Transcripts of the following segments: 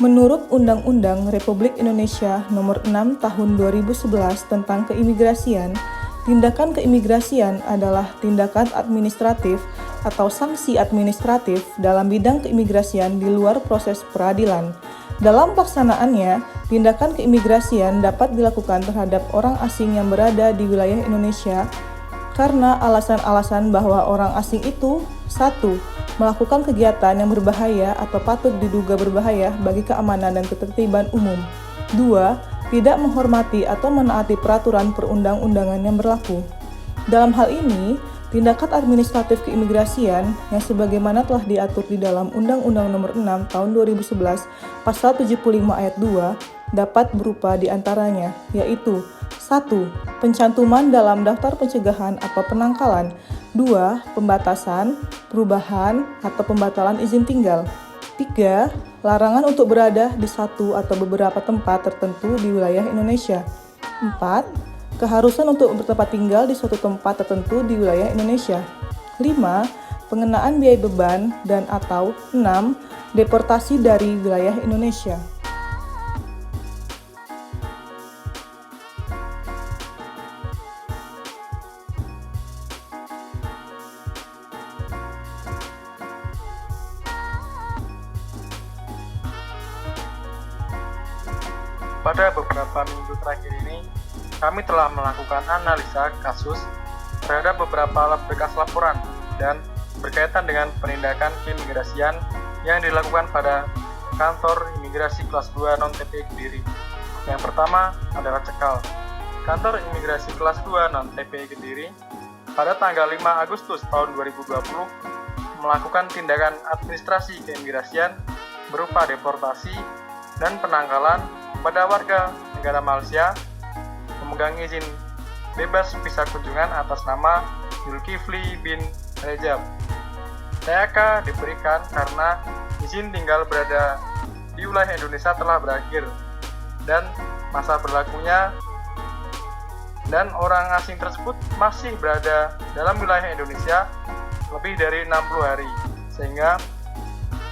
Menurut Undang-Undang Republik Indonesia Nomor 6 Tahun 2011 tentang Keimigrasian, tindakan keimigrasian adalah tindakan administratif atau sanksi administratif dalam bidang keimigrasian di luar proses peradilan. Dalam pelaksanaannya, tindakan keimigrasian dapat dilakukan terhadap orang asing yang berada di wilayah Indonesia karena alasan-alasan bahwa orang asing itu 1. Melakukan kegiatan yang berbahaya atau patut diduga berbahaya bagi keamanan dan ketertiban umum. 2. Tidak menghormati atau menaati peraturan perundang-undangan yang berlaku. Dalam hal ini, tindakan administratif keimigrasian yang sebagaimana telah diatur di dalam Undang-Undang Nomor 6 Tahun 2011 Pasal 75 Ayat 2 dapat berupa di antaranya, yaitu 1. Pencantuman dalam daftar pencegahan atau penangkalan. 2. Pembatasan, perubahan, atau pembatalan izin tinggal. 3. Larangan untuk berada di satu atau beberapa tempat tertentu di wilayah Indonesia. 4. Keharusan untuk bertempat tinggal di suatu tempat tertentu di wilayah Indonesia. 5. Pengenaan biaya beban dan atau 6. Deportasi dari wilayah Indonesia. Pada beberapa minggu terakhir ini, kami telah melakukan analisa kasus terhadap beberapa bekas laporan dan berkaitan dengan penindakan keimigrasian yang dilakukan pada kantor imigrasi kelas 2 non-TPI Kediri. Yang pertama adalah cekal. Kantor imigrasi kelas 2 non-TPI Kediri pada tanggal 5 Agustus tahun 2020 melakukan tindakan administrasi keimigrasian berupa deportasi dan penangkalan pada warga negara Malaysia pemegang izin bebas visa kunjungan atas nama Zulkifli bin Rejab. THK diberikan karena izin tinggal berada di wilayah Indonesia telah berakhir dan masa berlakunya dan orang asing tersebut masih berada dalam wilayah Indonesia lebih dari 60 hari sehingga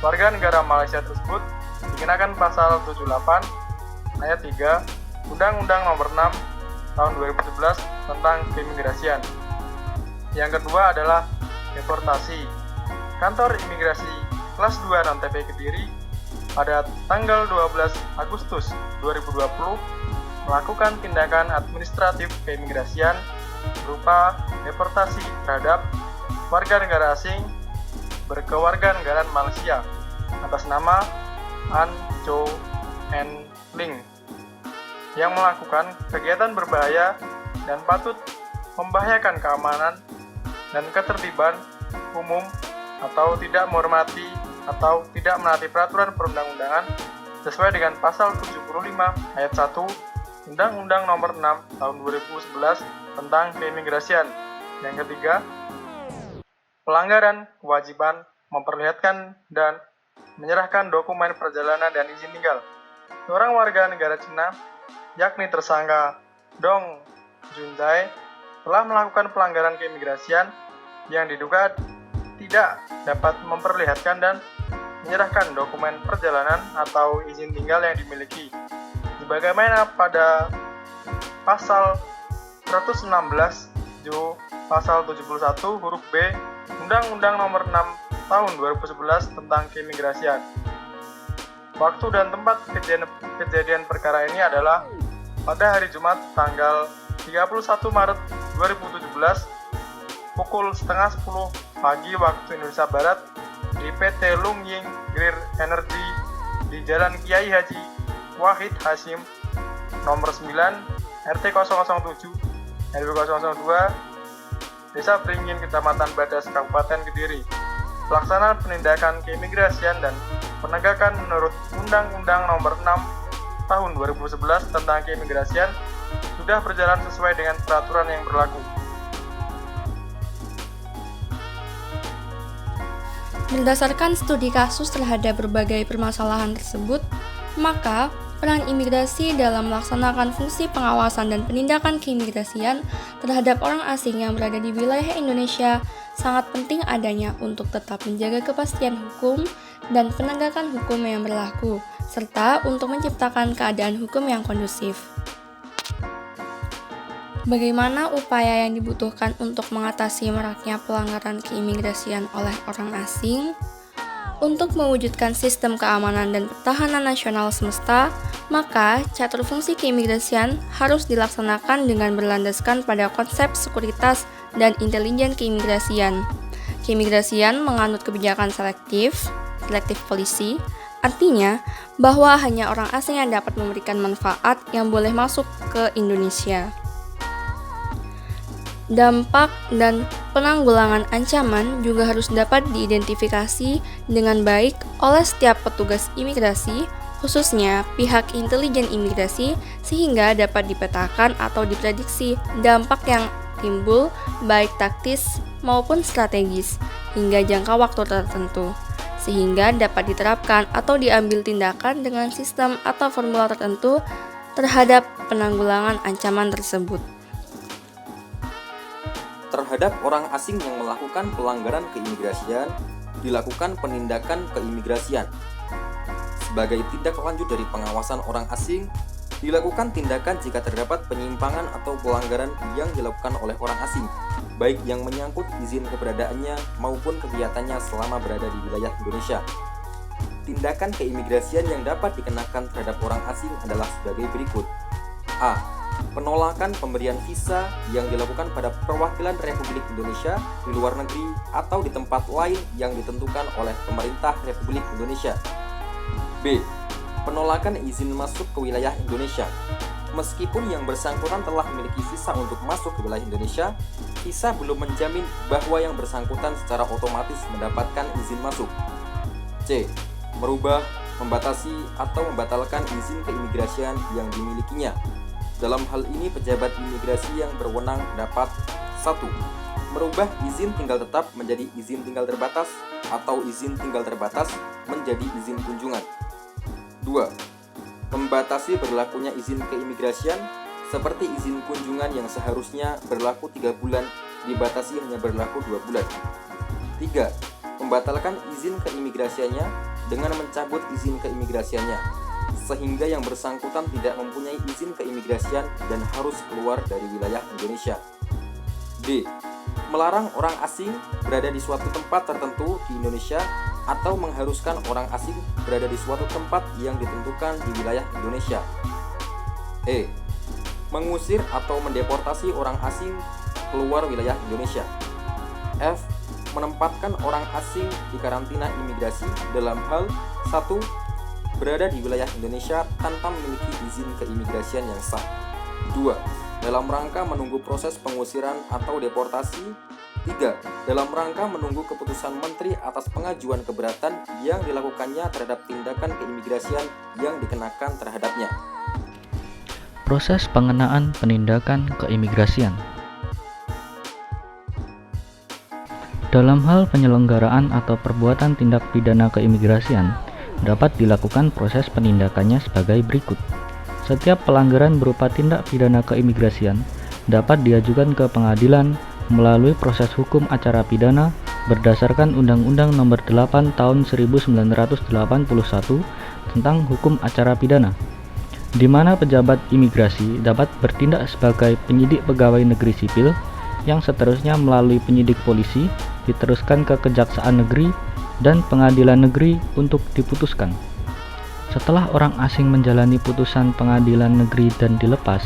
warga negara Malaysia tersebut dikenakan pasal 78 ayat 3 Undang-Undang Nomor 6 Tahun 2011 tentang keimigrasian. Yang kedua adalah deportasi. Kantor imigrasi kelas 2 non-TPI Kediri pada tanggal 12 Agustus 2020 melakukan tindakan administratif keimigrasian berupa deportasi terhadap warga negara asing berkewarganegaraan Malaysia atas nama An Cho En Ling yang melakukan kegiatan berbahaya dan patut membahayakan keamanan dan ketertiban umum atau tidak menghormati atau tidak menaati peraturan perundang-undangan sesuai dengan pasal 75 ayat 1 Undang-Undang Nomor 6 Tahun 2011 tentang keimigrasian. Yang ketiga, pelanggaran kewajiban memperlihatkan dan menyerahkan dokumen perjalanan dan izin tinggal. Seorang warga negara Cina, yakni tersangka Dong Junzai, telah melakukan pelanggaran keimigrasian yang diduga tidak dapat memperlihatkan dan menyerahkan dokumen perjalanan atau izin tinggal yang dimiliki. Sebagaimana pada pasal 116 Ju pasal 71 huruf B Undang-Undang Nomor 6 Tahun 2011 tentang keimigrasian. Waktu dan tempat kejadian perkara ini adalah pada hari Jumat tanggal 31 Maret 2017 pukul setengah 10 pagi waktu Indonesia Barat di PT Lung Ying Grid Energy di Jalan Kiai Haji Wahid Hasyim nomor 9 RT 007 RW 002 Desa Beringin Kecamatan Badas Kabupaten Kediri. Pelaksanaan penindakan keimigrasian dan penegakan menurut Undang-Undang Nomor 6 Tahun 2011 tentang keimigrasian sudah berjalan sesuai dengan peraturan yang berlaku. Berdasarkan studi kasus terhadap berbagai permasalahan tersebut, maka peran imigrasi dalam melaksanakan fungsi pengawasan dan penindakan keimigrasian terhadap orang asing yang berada di wilayah Indonesia sangat penting adanya untuk tetap menjaga kepastian hukum dan penegakan hukum yang berlaku, serta untuk menciptakan keadaan hukum yang kondusif. Bagaimana upaya yang dibutuhkan untuk mengatasi maraknya pelanggaran keimigrasian oleh orang asing? Untuk mewujudkan sistem keamanan dan pertahanan nasional semesta, maka catur fungsi keimigrasian harus dilaksanakan dengan berlandaskan pada konsep sekuritas dan intelijen keimigrasian. Keimigrasian menganut kebijakan selektif policy, artinya bahwa hanya orang asing yang dapat memberikan manfaat yang boleh masuk ke Indonesia. Dampak dan penanggulangan ancaman juga harus dapat diidentifikasi dengan baik oleh setiap petugas imigrasi, khususnya pihak intelijen imigrasi, sehingga dapat dipetakan atau diprediksi dampak yang timbul baik taktis maupun strategis hingga jangka waktu tertentu, sehingga dapat diterapkan atau diambil tindakan dengan sistem atau formula tertentu terhadap penanggulangan ancaman tersebut. Terhadap orang asing yang melakukan pelanggaran keimigrasian, dilakukan penindakan keimigrasian. Sebagai tindak lanjut dari pengawasan orang asing, dilakukan tindakan jika terdapat penyimpangan atau pelanggaran yang dilakukan oleh orang asing, baik yang menyangkut izin keberadaannya maupun kegiatannya selama berada di wilayah Indonesia. Tindakan keimigrasian yang dapat dikenakan terhadap orang asing adalah sebagai berikut. A. Penolakan pemberian visa yang dilakukan pada perwakilan Republik Indonesia di luar negeri atau di tempat lain yang ditentukan oleh pemerintah Republik Indonesia. B. Penolakan izin masuk ke wilayah Indonesia. Meskipun yang bersangkutan telah memiliki visa untuk masuk ke wilayah Indonesia, visa belum menjamin bahwa yang bersangkutan secara otomatis mendapatkan izin masuk. C. Merubah, membatasi, atau membatalkan izin keimigrasian yang dimilikinya. Dalam hal ini, pejabat imigrasi yang berwenang dapat 1. Merubah izin tinggal tetap menjadi izin tinggal terbatas atau izin tinggal terbatas menjadi izin kunjungan. 2. Membatasi berlakunya izin keimigrasian seperti izin kunjungan yang seharusnya berlaku 3 bulan dibatasi hanya berlaku 2 bulan. 3. Membatalkan izin keimigrasiannya dengan mencabut izin keimigrasiannya sehingga yang bersangkutan tidak mempunyai izin keimigrasian dan harus keluar dari wilayah Indonesia. D. Melarang orang asing berada di suatu tempat tertentu di Indonesia atau mengharuskan orang asing berada di suatu tempat yang ditentukan di wilayah Indonesia. E. Mengusir atau mendeportasi orang asing keluar wilayah Indonesia. F. Menempatkan orang asing di karantina imigrasi dalam hal 1. Berada di wilayah Indonesia tanpa memiliki izin keimigrasian yang sah. 2. Dalam rangka menunggu proses pengusiran atau deportasi. 3. Dalam rangka menunggu keputusan Menteri atas pengajuan keberatan yang dilakukannya terhadap tindakan keimigrasian yang dikenakan terhadapnya. Proses pengenaan penindakan keimigrasian. Dalam hal penyelenggaraan atau perbuatan tindak pidana keimigrasian, dapat dilakukan proses penindakannya sebagai berikut. Setiap pelanggaran berupa tindak pidana keimigrasian dapat diajukan ke pengadilan melalui proses hukum acara pidana berdasarkan Undang-Undang Nomor 8 Tahun 1981 tentang Hukum Acara Pidana, di mana pejabat imigrasi dapat bertindak sebagai penyidik pegawai negeri sipil yang seterusnya melalui penyidik polisi diteruskan ke Kejaksaan Negeri dan pengadilan negeri untuk diputuskan. Setelah orang asing menjalani putusan pengadilan negeri dan dilepas,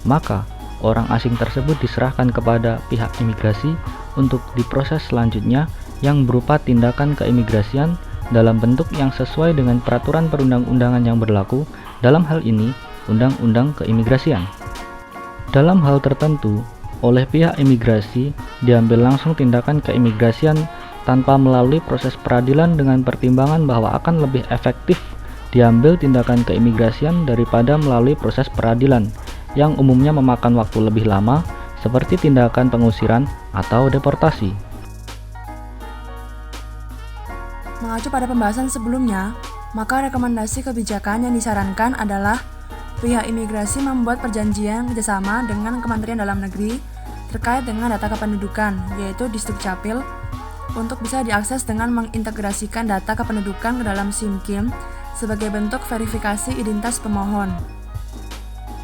maka orang asing tersebut diserahkan kepada pihak imigrasi untuk diproses selanjutnya yang berupa tindakan keimigrasian dalam bentuk yang sesuai dengan peraturan perundang-undangan yang berlaku, dalam hal ini Undang-Undang Keimigrasian. Dalam hal tertentu, oleh pihak imigrasi diambil langsung tindakan keimigrasian tanpa melalui proses peradilan dengan pertimbangan bahwa akan lebih efektif diambil tindakan keimigrasian daripada melalui proses peradilan yang umumnya memakan waktu lebih lama seperti tindakan pengusiran atau deportasi. Mengacu pada pembahasan sebelumnya, maka rekomendasi kebijakan yang disarankan adalah pihak imigrasi membuat perjanjian kerjasama dengan Kementerian Dalam Negeri terkait dengan data kependudukan, yaitu Disdukcapil, untuk bisa diakses dengan mengintegrasikan data kependudukan ke dalam SIMKIM, sebagai bentuk verifikasi identitas pemohon.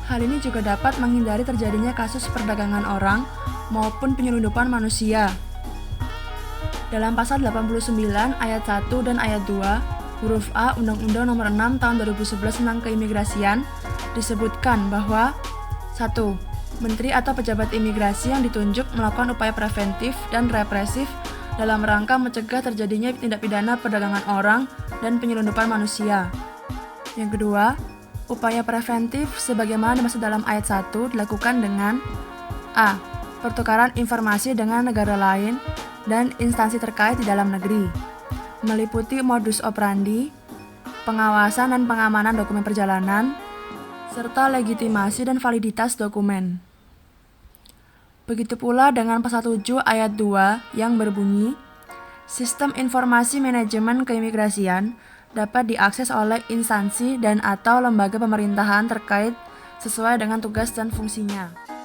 Hal ini juga dapat menghindari terjadinya kasus perdagangan orang maupun penyelundupan manusia. Dalam pasal 89 ayat 1 dan ayat 2, huruf A Undang-Undang Nomor 6 Tahun 2011 tentang Keimigrasian disebutkan bahwa 1. Menteri atau pejabat imigrasi yang ditunjuk melakukan upaya preventif dan represif dalam rangka mencegah terjadinya tindak pidana perdagangan orang dan penyelundupan manusia. Yang kedua, upaya preventif sebagaimana dimaksud dalam ayat 1 dilakukan dengan A. Pertukaran informasi dengan negara lain dan instansi terkait di dalam negeri, meliputi modus operandi, pengawasan dan pengamanan dokumen perjalanan, serta legitimasi dan validitas dokumen. Begitu pula dengan pasal 7 ayat 2 yang berbunyi, sistem informasi manajemen keimigrasian dapat diakses oleh instansi dan atau lembaga pemerintahan terkait sesuai dengan tugas dan fungsinya.